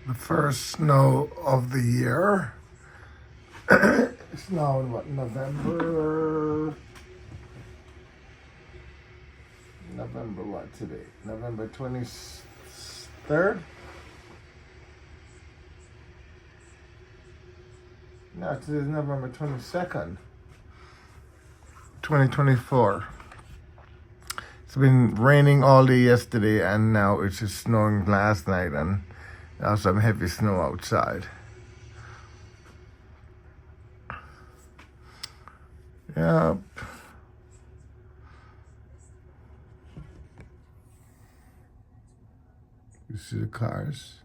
The first snow of the year. It's now in what, November what today? November 23rd? No, today's November 22nd, 2024. It's been raining all day yesterday, and now it's just snowing last night, and now some heavy snow outside. Yep. You see the cars.